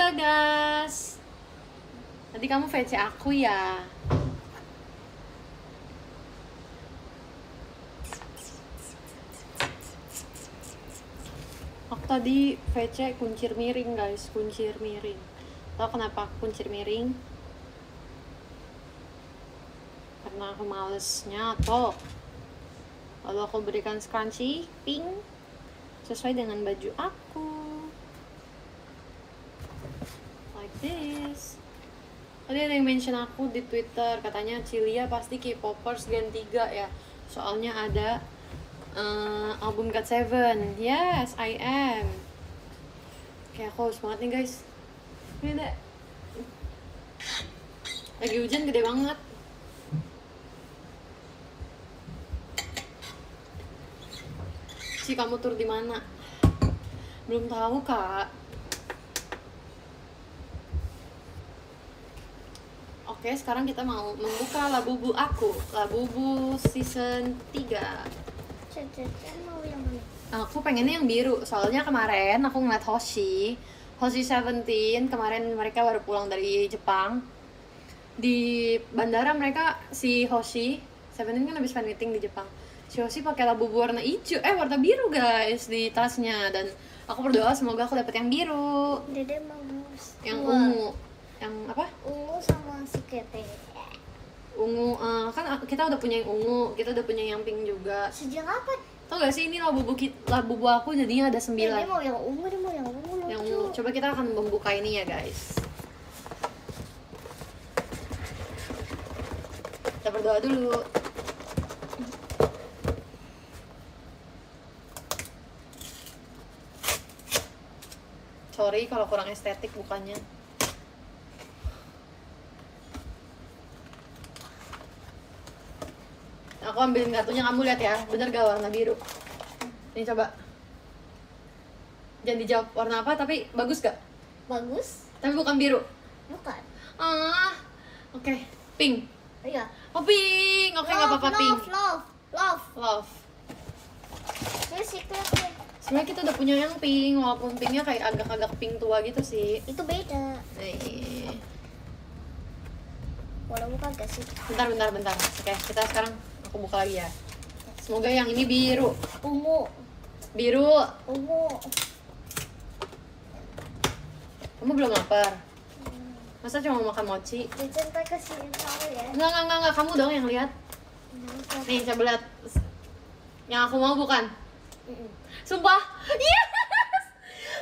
Bagas. Tadi kamu VC aku ya. Aku tadi VC kuncir miring guys, kuncir miring. Tahu kenapa kuncir miring? Karena aku males nyatok. Lalu aku berikan scrunchie pink sesuai dengan baju aku. Like this. Tadi ada yang mention aku di Twitter, katanya Cilia pasti K-popers Gen 3 ya. Soalnya ada album GOT7. Yes, I am. Kayak aku harus banget nih guys. Ini deh. Lagi hujan gede banget. Si kamu tur di mana? Belum tahu kak. Oke, sekarang kita mau membuka Labubu aku, Labubu season 3. Mau yang mana? Aku pengennya yang biru, soalnya kemarin aku ngeliat Hoshi 17 kemarin mereka baru pulang dari Jepang. Di bandara mereka si Hoshi 17 kan habis fan meeting di Jepang. Si Hoshi pakai Labubu warna hijau, warna biru guys di tasnya, dan aku berdoa semoga aku dapet yang biru. Dede mau Yang ungu. Yang apa? Ungu sama si kete. Ungu, kan kita udah punya yang ungu, kita udah punya yang pink juga. Sejak kapan? Tau gak sih ini labubu aku jadinya ada 9. Dia mau yang ungu, dia mau yang ungu. Yang ungu. Coba kita akan membuka ini ya guys. Kita berdoa dulu. Sorry kalau kurang estetik bukannya. Aku ambilin kartunya, kamu lihat ya, bener gak warna biru? Ini coba. Jangan dijawab warna apa, tapi bagus gak? Bagus. Tapi bukan biru. Bukan. Oke. Pink. Iya. Oh pink, oke nggak apa-apa pink. Love. Ini secretnya. Sebenarnya kita udah punya yang pink, walaupun pinknya kayak agak-agak pink tua gitu sih. Itu beda. Boleh buka gak sih? Bentar. Oke, kita sekarang aku buka lagi ya. Semoga yang ini biru. Ungu. Biru. Ungu. Kamu belum lapar? Masa cuma mau makan mochi? Cinta kasih tahu ya. Enggak, kamu dong yang lihat. Nih, coba lihat. Yang aku mau bukan? Sumpah. Yes!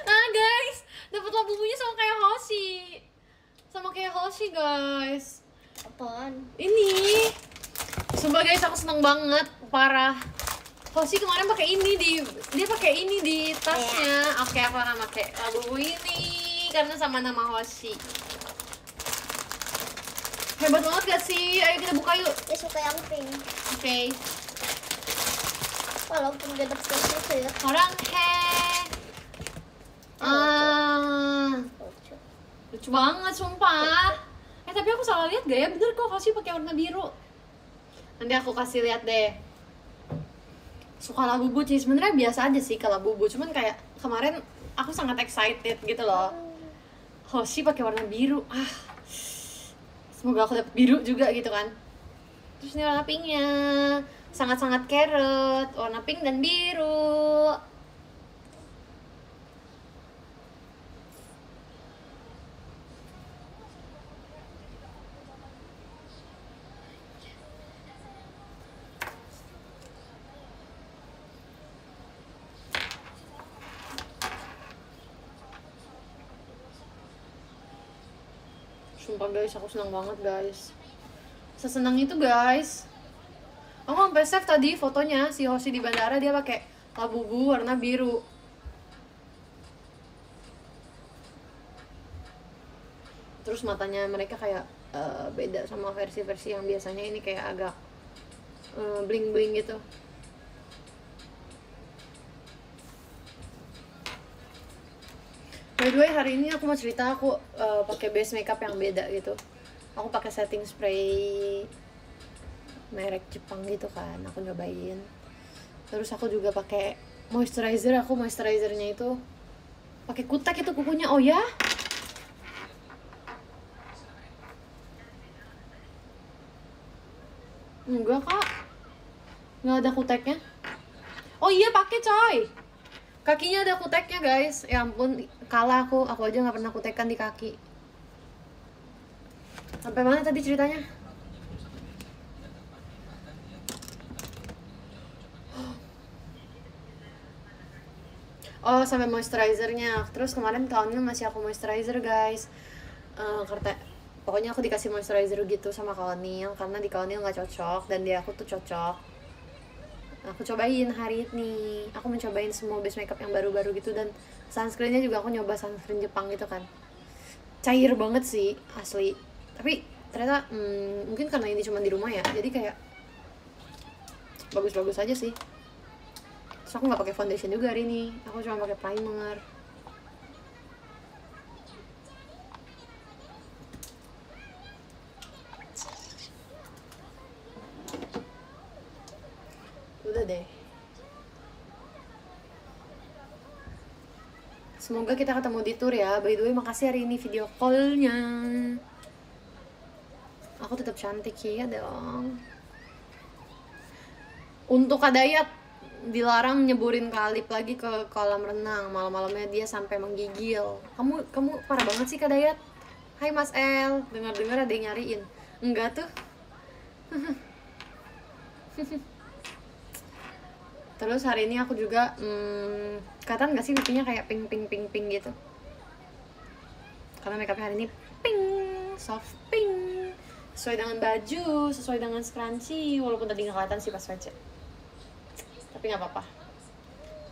Nah, guys, dapat labubunya sama kayak Hoshi. Sama kayak Hoshi, guys. Apaan? Ini. Sumpah guys, aku seneng banget, parah. Hoshi kemarin pakai ini dia pakai ini di tasnya. Oke, aku akan pakai labubu ini karena sama nama Hoshi. Hebat banget gak sih? Ayo kita buka yuk. Dia suka yang pink. Oke. Walaupun gak dapet itu ya. Orang lucu banget sumpah. Tapi aku salah lihat gak ya? Bener kok Hoshi pakai warna biru. Nanti aku kasih lihat deh. Suka labubu sih, sebenarnya biasa aja sih kalau labubu, cuman kayak kemarin aku sangat excited gitu loh. Hoshi pakai warna biru. Semoga aku dapet biru juga gitu kan. Terus ini warna pinknya sangat-sangat carrot, warna pink dan biru. Sumpah guys, aku senang banget guys. Sesenang itu guys. Aku sampai save tadi fotonya si Hoshi di bandara, dia pakai labubu warna biru. Terus matanya mereka kayak beda sama versi-versi yang biasanya, ini kayak agak bling-bling gitu. By the way, hari ini aku mau cerita, aku pakai base makeup yang beda gitu. Aku pakai setting spray merek Jepang gitu kan, aku nyobain. Terus aku juga pakai moisturizer, moisturizernya itu pakai kutek itu kukunya. Oh ya, Enggak kak, nggak ada kuteknya. Oh iya pakai coy, kakinya ada kuteknya guys. Ya ampun, kalah aku aja nggak pernah kutekan di kaki. Sampai mana tadi ceritanya? Oh sampai moisturizernya. Terus kemarin kawannya ngasih aku moisturizer guys. Pokoknya aku dikasih moisturizer gitu sama kawannya karena di kawannya nggak cocok dan di aku tuh cocok. Aku cobain hari ini. Aku mencobain semua base makeup yang baru-baru gitu dan sunscreennya juga aku nyoba sunscreen Jepang gitu kan. Cair banget sih asli. Tapi ternyata mungkin karena ini cuma di rumah ya. Jadi kayak bagus-bagus aja sih. Terus aku nggak pakai foundation juga hari ini. Aku cuma pakai primer. Udah deh. Semoga kita ketemu di tour ya. By the way, makasih hari ini video call-nya. Aku tetap cantik ya dong. Untuk Kak Dayat, dilarang nyeburin kalip lagi ke kolam renang. Malam-malamnya dia sampai menggigil. Kamu parah banget sih Kak Dayat. Hai Mas El, dengar-dengar ada yang nyariin. Enggak tuh. Terus hari ini aku juga kelihatan gak sih pipinya kayak pink gitu. Karena makeupnya hari ini pink, soft pink, sesuai dengan baju, sesuai dengan scrunchie. Walaupun tadi gak kelihatan sih pas WC, tapi gak apa-apa.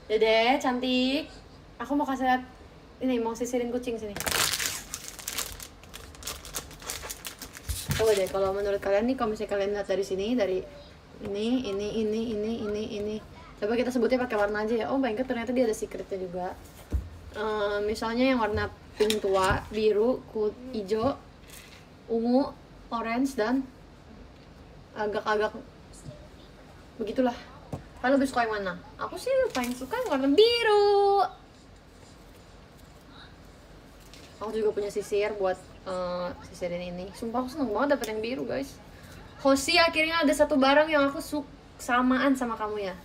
Dede cantik. Aku mau kasih lihat ini, mau sisirin kucing sini. Coba deh kalau menurut kalian nih, kalau misalnya kalian lihat dari sini, dari ini. Coba kita sebutnya pakai warna aja ya. Oh my god, ternyata dia ada secretnya juga. Misalnya yang warna pink tua, biru, hijau, ungu, orange, dan agak-agak begitulah. Kalian lebih suka yang mana? Aku sih paling suka yang warna biru. Aku juga punya sisir buat sisirin ini. Sumpah aku seneng banget dapet yang biru guys. Hoshi, akhirnya ada satu barang yang aku samaan sama kamu ya.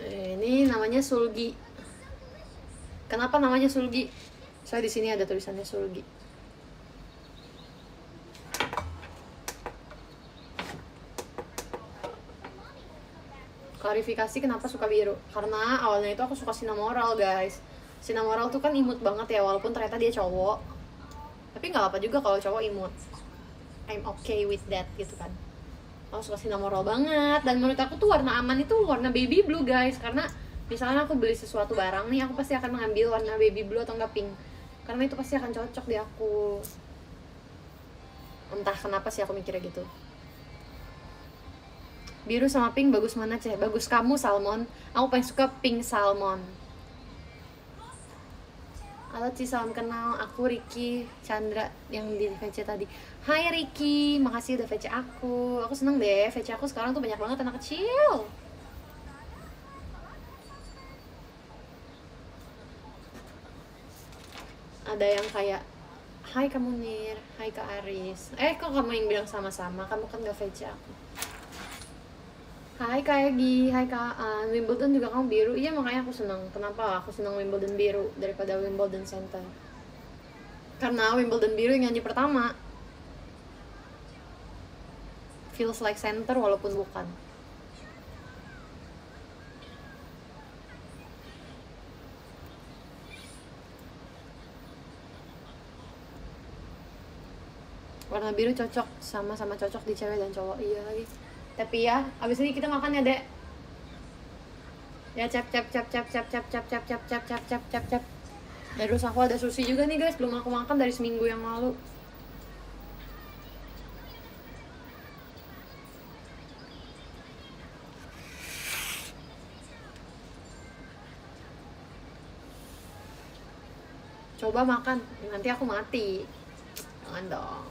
Ini namanya sulgi. Kenapa namanya sulgi? Soalnya di sini ada tulisannya sulgi. Klarifikasi kenapa suka biru? Karena awalnya itu aku suka Cinnamoroll guys. Cinnamoroll tuh kan imut banget ya, walaupun ternyata dia cowok. Tapi nggak apa juga kalau cowok imut. I'm okay with that gitu kan. Aku suka Cinnamoroll banget, dan menurut aku tuh warna aman itu warna baby blue guys. Karena misalnya aku beli sesuatu barang nih, aku pasti akan mengambil warna baby blue atau enggak pink, karena itu pasti akan cocok di aku. Entah kenapa sih aku mikirnya gitu. Biru sama pink bagus mana Ceh? Bagus kamu salmon. Aku paling suka pink salmon. Halo Ci, salam kenal. Aku Ricky Chandra yang di VC tadi. Hai Ricky, makasih udah VC aku. Aku seneng deh, VC aku sekarang tuh banyak banget anak kecil. Ada yang kayak, hai kamu Nir, hai Kak Aris. Kok kamu yang bilang sama-sama? Kamu kan gak VC aku. Hai Kak Egi, hai Kak An. Wimbledon juga kamu biru? Iya, makanya aku senang. Kenapa aku senang Wimbledon biru daripada Wimbledon Center? Karena Wimbledon biru yang nyanyi pertama. Feels like center walaupun bukan. Warna biru cocok, sama-sama cocok di cewek dan cowok. Iya lagi. Tapi ya, abis ini kita makan ya dek. Ya cap. Terus aku ada sushi juga nih guys, belum aku makan dari seminggu yang lalu. Coba makan, nanti aku mati. Jangan dong.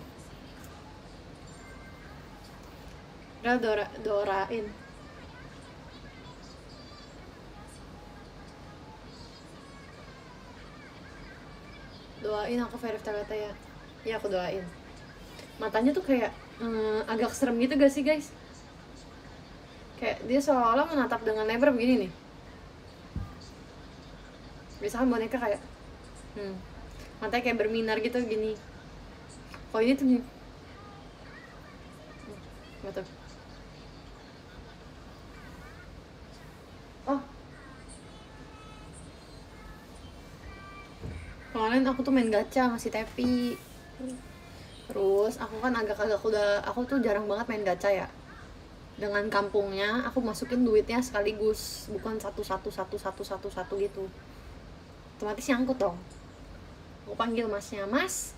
Udah dorain. Doain aku Verif Tagata ya. Iya aku doain. matanya tuh kayak agak serem gitu gak sih guys? Kayak dia seolah-olah menatap dengan lebar begini nih. Misalkan boneka kayak matanya kayak berminar gitu gini. Kalau ini tuh nih gitu. Oh, kemarin aku tuh main gacha ngasih Tepi. Terus aku kan aku tuh jarang banget main gacha ya. Dengan kampungnya aku masukin duitnya sekaligus, bukan satu gitu. Otomatis nyangkut dong. Aku panggil masnya, "Mas,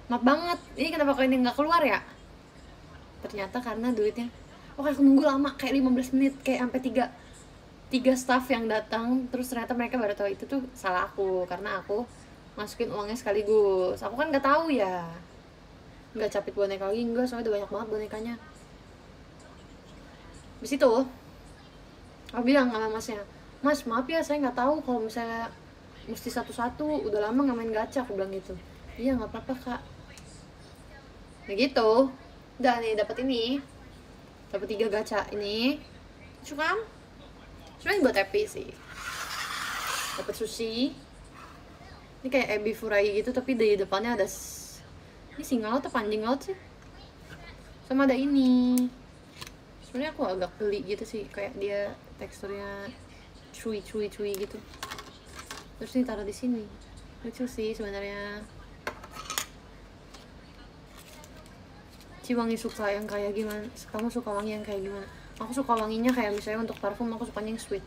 maaf banget, ini kenapa kau ini nggak keluar ya?" Ternyata karena duitnya, aku nunggu lama kayak 15 menit, kayak sampai tiga staff yang datang. Terus ternyata mereka baru tahu itu tuh salah aku, karena aku masukin uangnya sekaligus. Aku kan nggak tahu ya, nggak capit boneka lagi, enggak, soalnya udah banyak banget bonekanya. Di situ aku bilang sama masnya, "Mas, maaf ya, saya nggak tahu kalau misalnya mesti satu-satu, udah lama nggak main gacha," aku bilang gitu. "Iya, nggak apa-apa kak." Nah gitu, udah nih dapat 3 gacha ini. Suka? Sebenarnya buat happy sih. Dapat sushi. Ini kayak ebi furai gitu, tapi di depannya ada ini singa laut atau anjing laut sih. Sama ada ini. Sebenarnya aku agak geli gitu sih, kayak dia teksturnya chewy gitu. Terus ini taruh di sini. Lucu sih sebenarnya. Wangi suka yang kayak gimana? Kamu suka wangi yang kayak gimana? Aku suka wanginya kayak misalnya untuk parfum aku sukanya yang sweet.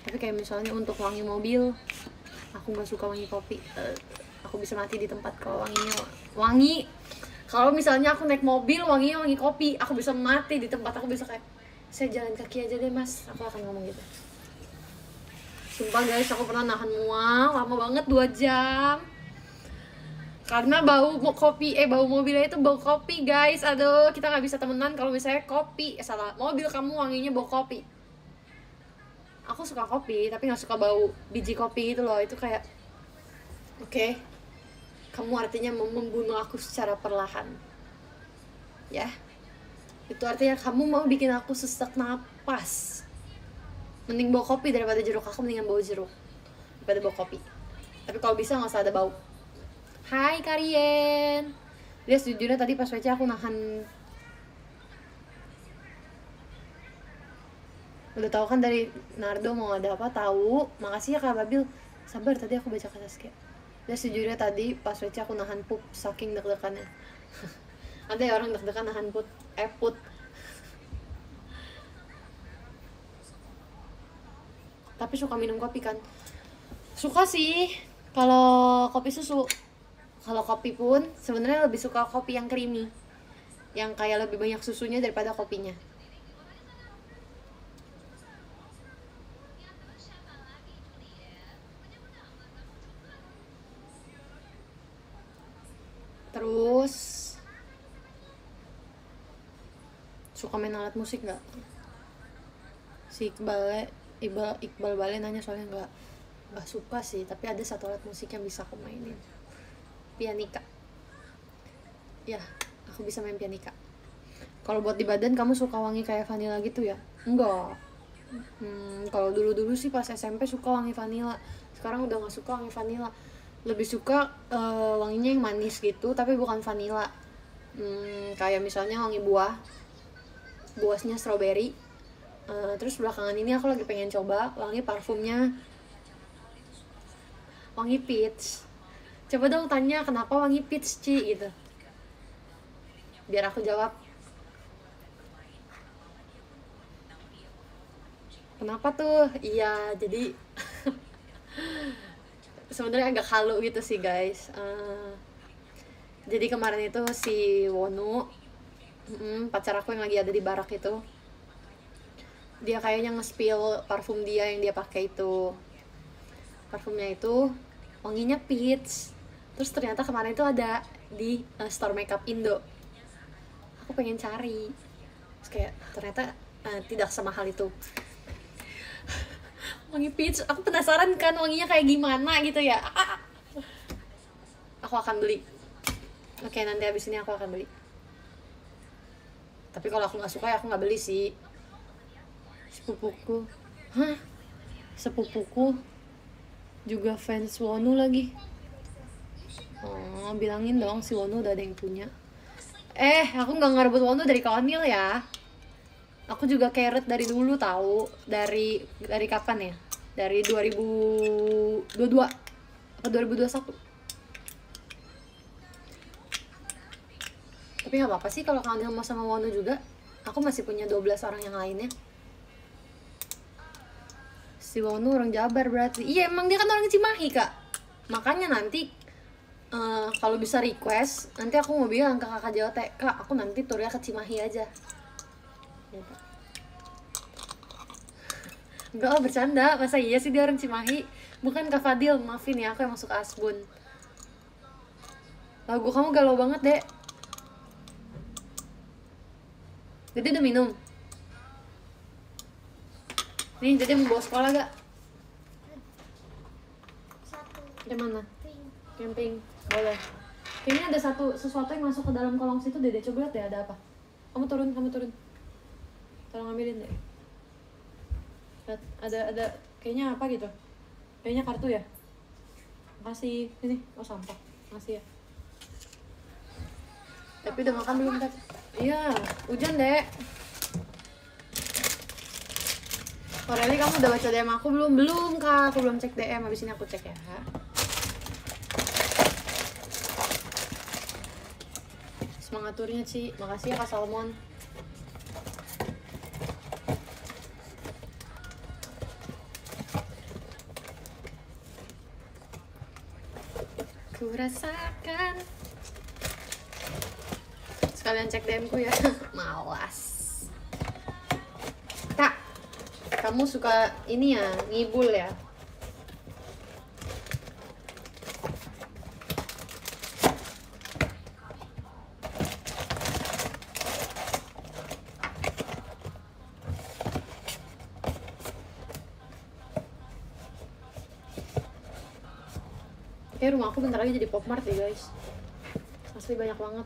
Tapi kayak misalnya untuk wangi mobil, aku nggak suka wangi kopi. Aku bisa mati di tempat kalau wanginya wangi. Kalau misalnya aku naik mobil wanginya wangi kopi, aku bisa mati di tempat. Aku bisa kayak, "Saya jalan kaki aja deh mas," aku akan ngomong gitu. Sumpah guys, aku pernah nahan mual lama banget 2 jam karena bau mobilnya itu bau kopi guys. Aduh, kita nggak bisa temenan kalau misalnya mobil kamu wanginya bau kopi. Aku suka kopi tapi nggak suka bau biji kopi gitu loh. Itu kayak oke, kamu artinya membunuh aku secara perlahan ya. Itu artinya kamu mau bikin aku sesak napas. Mending bau kopi daripada jeruk. Aku mendingan bau jeruk daripada bau kopi. Tapi kalau bisa nggak usah ada bau. Hai Karien. Dia sejujurnya tadi pas WC aku nahan. Udah tahu kan dari Nardo mau ada apa, tahu. Makasih ya Kak Babil. Sabar, tadi aku baca kata Saskia. Dia sejujurnya tadi pas WC aku nahan pup saking deg-degannya. Ada ya orang deg-degan nahan put. Tapi suka minum kopi kan? Suka sih kalau kopi susu. Kalau kopi pun sebenarnya lebih suka kopi yang creamy, yang kayak lebih banyak susunya daripada kopinya. Terus suka main alat musik nggak? Si Iqbal Bale nanya, soalnya nggak suka sih, tapi ada satu alat musik yang bisa aku mainin, pianika. Ya, aku bisa main pianika. Kalau buat di badan kamu suka wangi kayak vanilla gitu ya? Enggak. Kalau dulu sih pas SMP suka wangi vanilla. Sekarang udah nggak suka wangi vanilla. Lebih suka wanginya yang manis gitu, tapi bukan vanilla. Kayak misalnya wangi buahnya strawberry. Terus belakangan ini aku lagi pengen coba wangi parfumnya wangi peach. Coba dong tanya kenapa wangi peach Ci gitu, biar aku jawab kenapa tuh. Iya, jadi sebenarnya agak halu gitu sih guys. Jadi kemarin itu si Wonu, pacar aku yang lagi ada di barak itu, dia kayaknya nge-spill parfum dia yang dia pakai itu. Parfumnya itu wanginya peach. Terus ternyata kemarin itu ada di store makeup Indo. Aku pengen cari. Terus kayak ternyata tidak semahal itu. Wangi peach, aku penasaran kan wanginya kayak gimana gitu ya. Aku akan beli. Oke, nanti abis ini aku akan beli. Tapi kalau aku nggak suka ya aku nggak beli sih. Sepupuku, hah? Sepupuku juga fans Wonu lagi. Oh, bilangin dong si Wonu udah ada yang punya. Aku nggak ngerebut Wonu dari Kamil ya. Aku juga carrot dari dulu tahu. Dari kapan ya? Dari 2022 atau 2021. Tapi nggak apa-apa sih kalau Kamil mau sama Wonu juga. Aku masih punya 12 orang yang lainnya. Si Wonu orang Jabar berarti. Iya emang dia kan orang Cimahi kak. Makanya nanti kalau bisa request, nanti aku mau bilang ke kakak JOT, kak aku nanti turnya ke Cimahi aja. Enggak lah bercanda, masa iya sih dia orang Cimahi. Bukan Kak Fadil, maafin ya aku yang masuk Asbun. Lagu kamu galau banget dek. Jadi udah minum. Nih, jadi mau bawa sekolah gak? Satu. Di mana? Pink. Camping, boleh. Kayaknya ada sesuatu yang masuk ke dalam kolong situ deh, coba lihat deh ada apa. Kamu turun. Tolong ambilin deh. Lihat, ada kayaknya apa gitu. Kayaknya kartu ya. Makasih. Ini, sampah. Makasih ya. Tapi udah makan belum, Kat? Iya, hujan deh. Koreli, kamu udah baca DM aku belum? Belum kak, aku belum cek DM, habis ini aku cek ya. Semangat turnya Ci, makasih ya Kak Salmon. Ku rasakan. Sekalian cek DM ku ya. Malas. Kak, kamu suka ini ya, ngibul ya? Kayak rumah aku bentar lagi jadi Popmart ya guys. Asli banyak banget.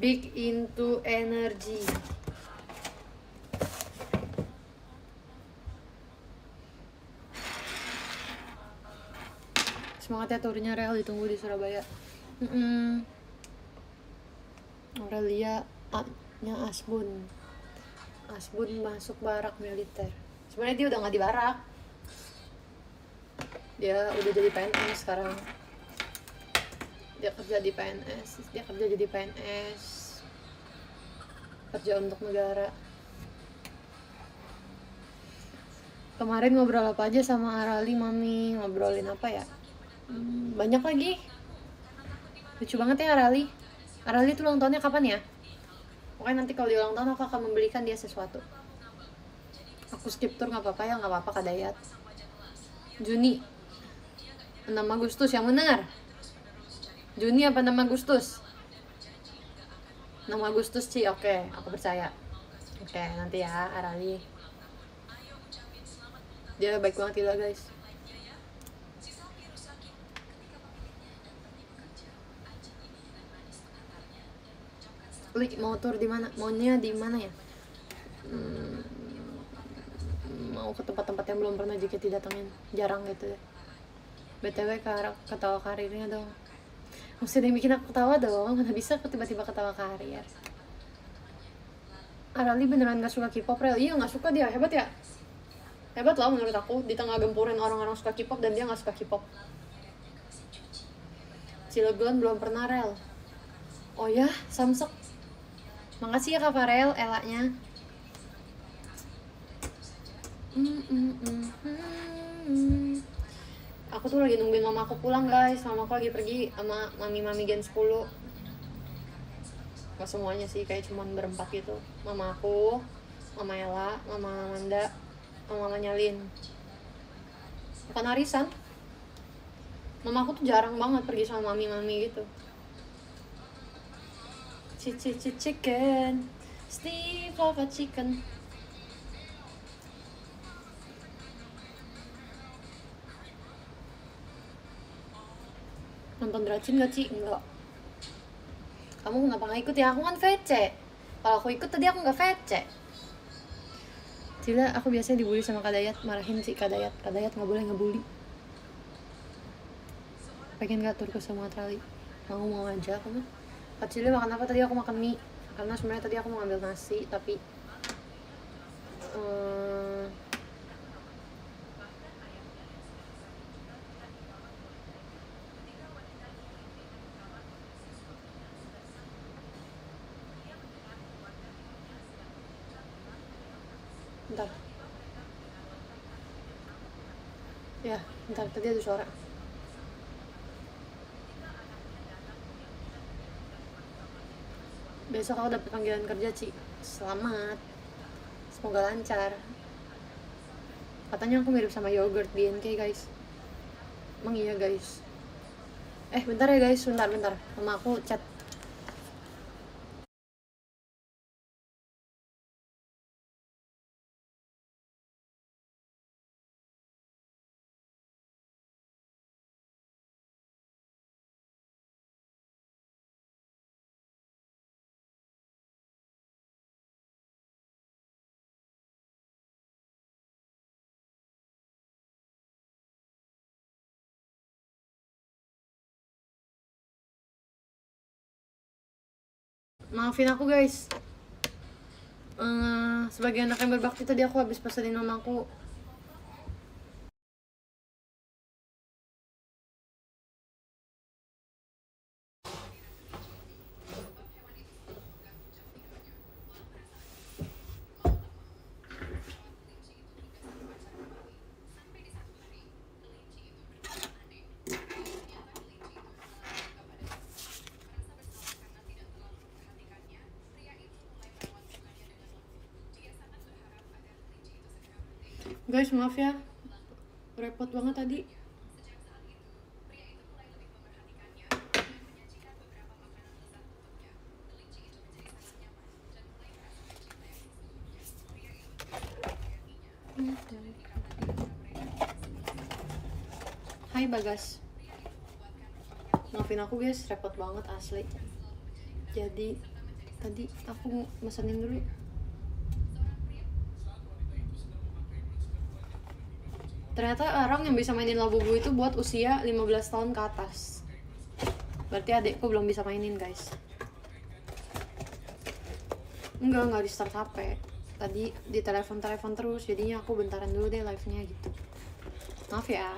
Big into energy. Semangat ya turnya Rel, ditunggu di Surabaya. Aurelia nya Asbun. Asbun masuk barak militer. Sebenarnya dia udah nggak di barak. Dia udah jadi PNS sekarang. Dia kerja di PNS, dia kerja jadi PNS, kerja untuk negara. Kemarin ngobrol apa aja sama Arali, Mami? Ngobrolin apa ya? Banyak lagi. Lucu banget ya Arali. Arali tuh ulang tahunnya kapan ya? Pokoknya nanti kalau di ulang tahun aku akan membelikan dia sesuatu. Aku skip tour nggak apa-apa ya, nggak apa-apa Kak Dayat. Juni 6 Agustus yang benar. Juni apa 6 Agustus? 6 Agustus Ci, oke, aku percaya. Oke, nanti ya Arali. Dia baik banget gila guys. Li, mau tour di mana? Maunya di mana ya? Mau ke tempat-tempat yang belum pernah JKT datengin, jarang gitu ya. BTW ketawa karirnya dong. Mesti ada yang bikin aku ketawa dong, mana bisa aku tiba-tiba ketawa karir. Arali beneran gak suka K-pop Rel? Iya gak suka dia, hebat ya? Hebat lah menurut aku, di tengah gempuran orang-orang suka K-pop dan dia gak suka K-pop. Cilegon belum pernah Rel. Oh ya, Samsek. Makasih ya Kak Farel, elaknya. Aku tuh lagi nungguin mama aku pulang guys. Mama aku lagi pergi sama mami-mami Gen 10. Gak semuanya sih, kayak cuman berempat gitu. Mama aku, Mama Ella, Mama Amanda, sama Mamanya Lin. Bukan arisan. Mama aku tuh jarang banget pergi sama mami-mami gitu. Chicken, Steve love a chicken. Nonton Dracin gak Ci? Enggak. kamu kenapa nggak ikut ya? Aku kan VC. Kalau aku ikut tadi aku nggak VC. Cila, aku biasanya dibully sama Kak Dayat, marahin si Kak Dayat nggak boleh ngebully. Pengen gak tur ke Sumatera? Mau aja aku mah. Kak Cila makan apa tadi? Aku makan mie. Karena sebenarnya tadi aku mau ambil nasi, tapi bentar. Ya, bentar, tadi ada suara. Besok aku dapat panggilan kerja, Ci. Selamat. Semoga lancar. Katanya aku mirip sama yogurt BNK, guys. Emang iya, guys. Bentar ya, guys. Bentar. Sama aku chat. Maafin aku, guys. Sebagai anak yang berbakti tadi aku habis pesenin mamaku. Guys, maaf ya. Repot banget tadi. Hai Bagas. Maafin aku guys, repot banget asli. Jadi tadi aku mesenin dulu. Ternyata orang yang bisa mainin Labubu itu buat usia 15 tahun ke atas. Berarti adekku belum bisa mainin, guys. Enggak di start HP. Tadi di telepon terus, jadinya aku bentaran dulu deh live-nya gitu. Maaf ya.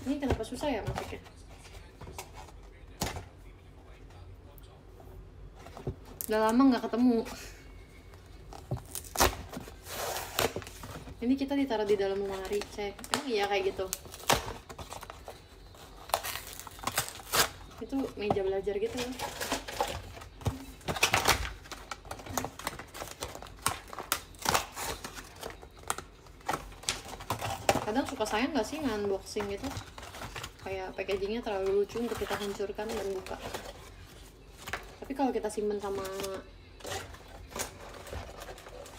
Ini kenapa susah ya masuknya? Udah lama nggak ketemu. Ini kita ditaruh di dalam lemari, cek. Emang iya kayak gitu? Itu meja belajar gitu ya. Kadang suka sayang gak sih unboxing gitu? Kayak packagingnya terlalu lucu untuk kita hancurkan dan buka. Tapi kalau kita simpen sama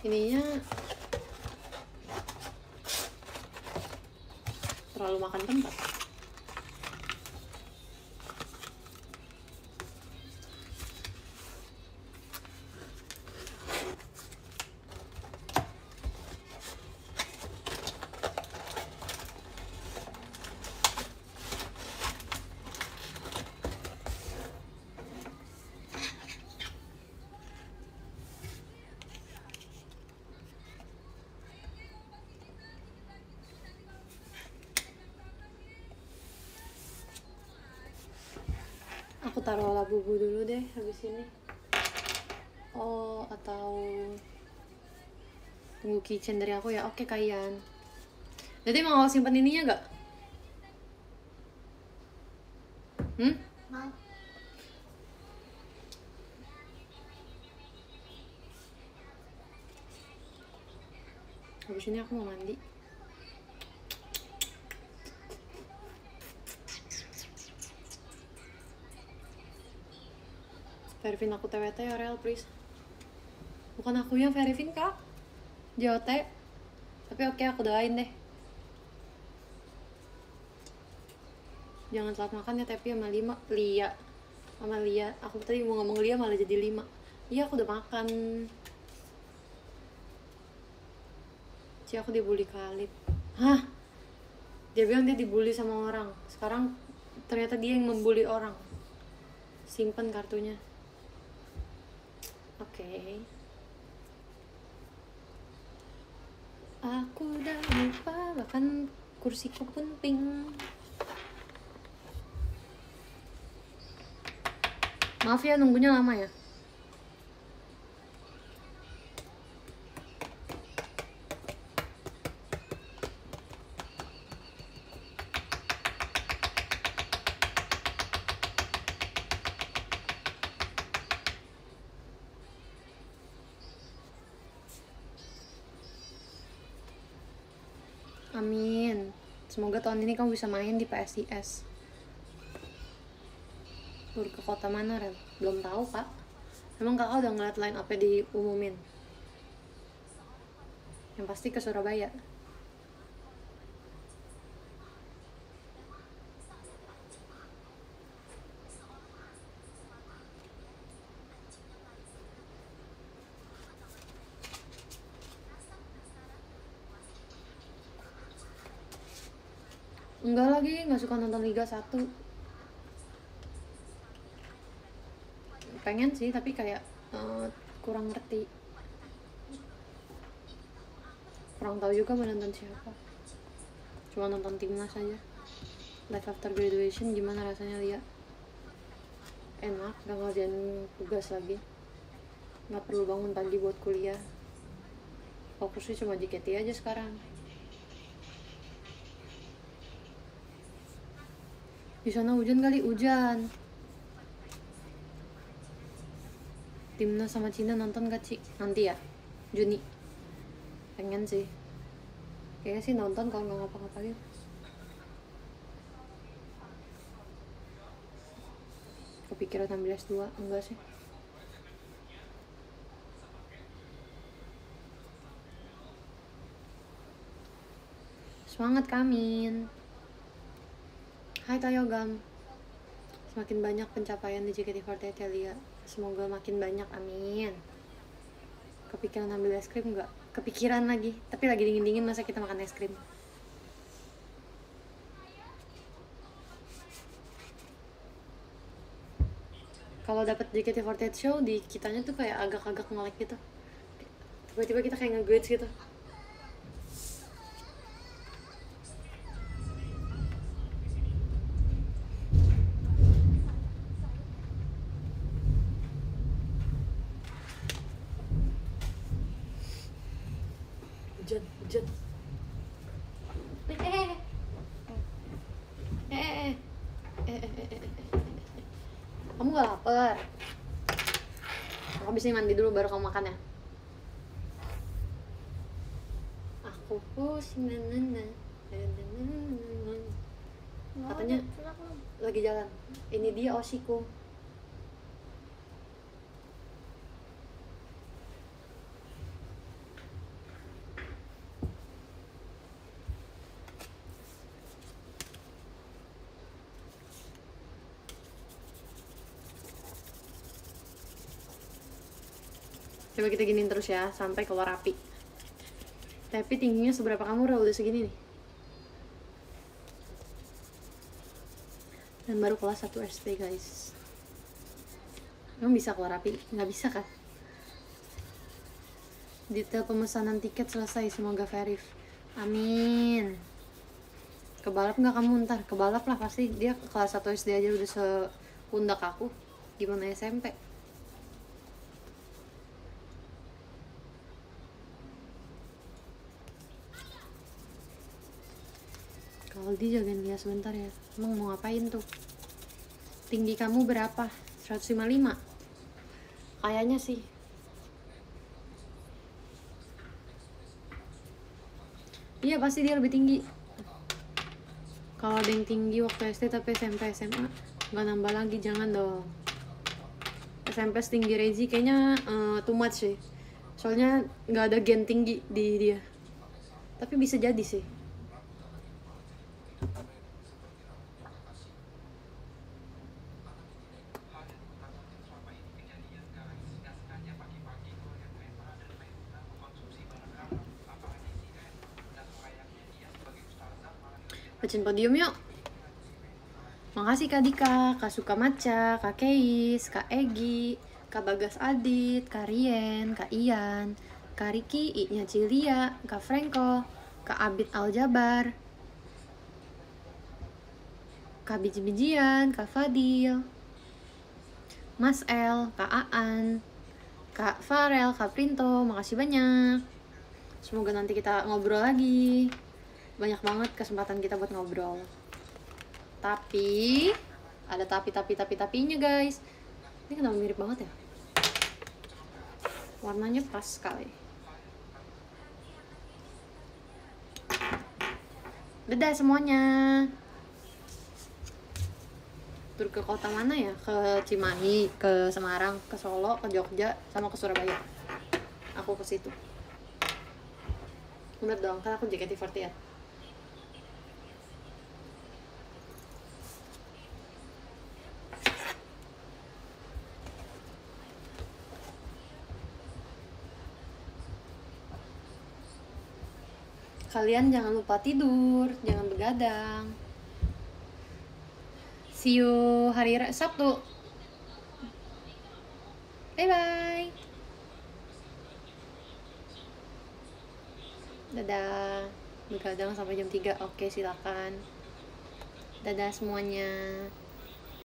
ininya terlalu makan tempat. Aku taruh Labubu dulu deh habis ini. Oh, atau tunggu kitchen dari aku ya. Oke, kalian. Jadi mau simpen ininya gak? Mau. Habis ini aku mau mandi. Verifin aku TWT ya Rel, please. Bukan aku yang verifin kak, JOT. Tapi oke, aku doain deh. Jangan telat makan ya, tapi sama Lia. Aku tadi mau ngomong Lia malah jadi 5. Iya, aku udah makan. Aku dibully Khalid. Hah? Dia bilang dia dibully sama orang. Sekarang ternyata dia yang membully orang. Simpen kartunya. Oke. Aku udah lupa, bahkan kursiku pun pink. Maaf ya nunggunya lama ya. Amin. Semoga tahun ini kamu bisa main di PSIS. Baru ke kota mana, Rel? Belum tahu, Kak. Emang kakak udah ngeliat line up-nya diumumin? Yang pasti ke Surabaya. Enggak lagi, nggak suka nonton Liga 1. Pengen sih, tapi kayak kurang ngerti. Kurang tahu juga mau nonton siapa. Cuma nonton timnas aja. Life after graduation gimana rasanya, Lia? Enak, gak ngerjain tugas lagi. Gak perlu bangun pagi buat kuliah. Fokusnya cuma JKT aja sekarang. Di sana hujan kali, hujan. Timnas sama Cina nonton gak, Ci? Nanti ya? Juni? Pengen sih. Kayaknya sih nonton kalau nggak ngapa-ngapain. Kepikiran ambil S2? Enggak sih. Semangat Kamin. Hai Tayogam. Semakin banyak pencapaian di JKT48 ya, Lia. Semoga makin banyak, amin. Kepikiran ambil es krim nggak? Kepikiran lagi, tapi lagi dingin-dingin masa kita makan es krim. Kalau dapat JKT48 show di kitanya tuh kayak agak-agak nge-lag gitu. Tiba-tiba kita kayak nge-glitch gitu. Hujan. Kamu gak lapar? Aku habis ini mandi dulu baru kamu makan ya. Aku pusing katanya lagi jalan. Ini dia Oshiku. Coba kita giniin terus ya, sampai keluar api. Tapi tingginya seberapa kamu udah segini nih. Dan baru kelas 1 SD guys. Emang bisa keluar api? Nggak bisa kan? Detail pemesanan tiket selesai, semoga verif. Amin. Kebalap nggak kamu ntar? Kebalap lah pasti, dia kelas 1 SD aja udah sepundak aku. Gimana SMP? Aldi jagain Lia sebentar ya. Emang mau ngapain tuh? Tinggi kamu berapa? 155? Kayaknya sih. Iya pasti dia lebih tinggi. Kalau ada yang tinggi waktu SD tapi SMP SMA nggak nambah lagi, jangan dong. SMP setinggi Rezi kayaknya too much sih. Soalnya nggak ada gen tinggi di dia. Tapi bisa jadi sih. Bacain podium yuk. Makasih Kak Dika, Kak Sukamaca, Kak Keis, Kak Egi, Kak Bagas Adit, Kak Rien, Kak Ian, Kak Riki, I-nya Cilia, Kak Franco, Kak Abid Aljabar, Kak Biji-bijian, Kak Fadil, Mas El, Kak Aan, Kak Farel, Kak Printo, makasih banyak. Semoga nanti kita ngobrol lagi. Banyak banget kesempatan kita buat ngobrol. Tapi ada tapinya guys. Ini kenapa mirip banget ya? Warnanya pas sekali. Dadah semuanya. Tur ke kota mana ya? Ke Cimahi, ke Semarang, ke Solo, ke Jogja, sama ke Surabaya. Aku ke situ. Bener dong, kan aku JKT48. Kalian jangan lupa tidur, jangan begadang. See you hari Sabtu. Bye bye. Dadah. Begadang sampai jam 3. Oke, silakan. Dadah semuanya.